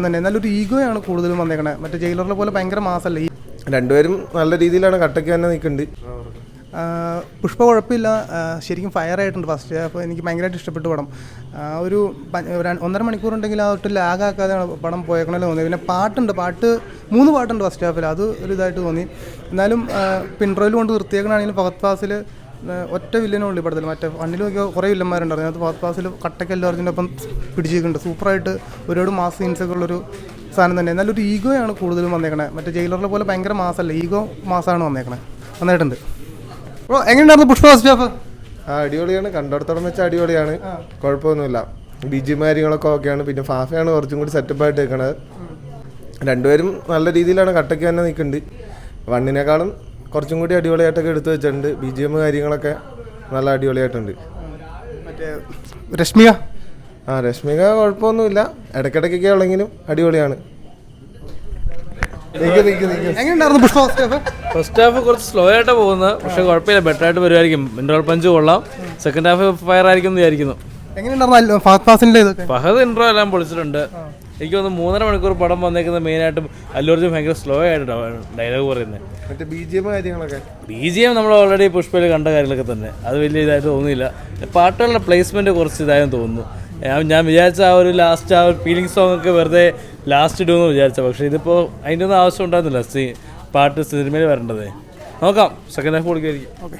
തന്നെ നല്ലൊരു ഈഗോയാണ് കൂടുതലും വന്നേക്കണേ. മറ്റേ ജയിലറിലെ പോലെ ഭയങ്കര മാസല്ലേ. രണ്ടുപേരും നല്ല രീതിയിലാണ് കട്ടയ്ക്ക് തന്നെ നിൽക്കുന്നുണ്ട്. പുഷ്പ കുഴപ്പമില്ല, ശരിക്കും ഫയർ ആയിട്ടുണ്ട് ഫസ്റ്റ്. അപ്പോൾ എനിക്ക് ഭയങ്കരമായിട്ട് ഇഷ്ടപ്പെട്ടു പടം. ഒരു 1.5 മണിക്കൂറുണ്ടെങ്കിൽ ആ ഒട്ടും ലാഗാക്കാതെയാണ് പടം പോയേക്കണല്ലോ തോന്നി. പിന്നെ പാട്ട് 3 പാട്ടുണ്ട് ഫസ്റ്റ് ഹാഫിൽ, അത് ഒരു ഇതായിട്ട് തോന്നി. എന്നാലും പിൻട്രോയിൽ കൊണ്ട് നിർത്തിയേക്കണമെങ്കിലും ഫഹദ് ഫാസിൽ ഒറ്റ വില്ലനുള്ളൂ ഈ പടത്തിൽ. മറ്റേ വണ്ണിൽ നോക്കിയാൽ കുറേ വില്ലന്മാരുണ്ട്. അതിനകത്ത് ഫഹദ് ഫാസിൽ കട്ടയ്ക്ക് എല്ലാവർക്കും ഒപ്പം പിടിച്ചിട്ടുണ്ട്. സൂപ്പറായിട്ട് ഒരുപാട് മാസ് സീൻസൊക്കെ ഉള്ളൊരു സാധനം തന്നെ. നല്ലൊരു ഈഗോയാണ് കൂടുതലും വന്നേക്കണേ. മറ്റേ ജയിലറിലെ പോലെ ഭയങ്കര മാസല്ലേ, ഈഗോ മാസമാണ് വന്നേക്കണേ. നന്നായിട്ടുണ്ട്. അപ്പോൾ എങ്ങനെയുണ്ടായിരുന്നു പുഷ്പ ഫസ്റ്റ് ഹാഫ്? അടിപൊളിയാണ്, കണ്ടിടത്തോളം വെച്ചാൽ അടിപൊളിയാണ്, കുഴപ്പമൊന്നുമില്ല. ബിജിയും കാര്യങ്ങളൊക്കെ ഓക്കെയാണ്. പിന്നെ ഫാഫയാണ് കുറച്ചും കൂടി സെറ്റപ്പായിട്ട് നിൽക്കണത്. രണ്ടുപേരും നല്ല രീതിയിലാണ് കട്ടയ്ക്ക് തന്നെ നിൽക്കുന്നുണ്ട്. വണ്ണിനേക്കാളും കുറച്ചും കൂടി അടിപൊളിയായിട്ടൊക്കെ എടുത്തു വെച്ചിട്ടുണ്ട്. BGM കാര്യങ്ങളൊക്കെ നല്ല അടിപൊളിയായിട്ടുണ്ട്. മറ്റേ രശ്മിക രശ്മിക കുഴപ്പമൊന്നുമില്ല, ഇടയ്ക്കിടയ്ക്കൊക്കെ ഉള്ളെങ്കിലും അടിപൊളിയാണ്. എങ്ങനെയുണ്ടായിരുന്നു Pushpa first half? First half കുറച്ച് സ്ലോ ആയിട്ട് പോകുന്നത്, പക്ഷെ കുഴപ്പമില്ല, ബെറ്റർ ആയിട്ട് വരുമായിരിക്കും. ഇൻട്രോൾ പഞ്ച് കൊള്ളാം. സെക്കൻഡ് ഹാഫ് ഫയർ ആയിരിക്കും എന്ന് വിചാരിക്കുന്നു. എങ്ങനെയുണ്ടായിരുന്നു ഫഹദ് ഫാസിലിന്റെ ഇതൊക്കെ? ഫഹദ് ഇൻട്രോ എല്ലാം പൊളിച്ചിട്ടുണ്ട്. എനിക്ക് തോന്നുന്നു 3.5 മണിക്കൂർ പടം വന്നേക്കുന്നത് മെയിനായിട്ടും അല്ലു അർജുൻ ഭയങ്കര സ്ലോ ആയിട്ട് ഡയലോഗ് പറയുന്നത്. മറ്റേ BGM കാര്യങ്ങളൊക്കെ BGM നമ്മൾ ഓൾറെഡി പുഷ്പയിൽ കണ്ട കാര്യങ്ങളൊക്കെ തന്നെ, അത് വലിയ ഇതായിട്ട് തോന്നിയില്ല. പാട്ടുകളുടെ പ്ലേസ്മെൻറ്റ് കുറച്ച് ഇതായെന്ന് തോന്നുന്നു. ഞാൻ വിചാരിച്ച ആ ഒരു ലാസ്റ്റ് ആ ഒരു ഫീലിംഗ് സോങ് ഒക്കെ വെറുതെ ലാസ്റ്റ് ഇടുമെന്ന് വിചാരിച്ച, പക്ഷേ ഇതിപ്പോൾ അതിൻ്റെ ഒന്നും ആവശ്യം ഉണ്ടായിരുന്നില്ല. പാട്ട് സിനിമയിൽ വരേണ്ടത്. നോക്കാം, സെക്കൻഡ് ഹാഫ് കൊടുക്കുമായിരിക്കും.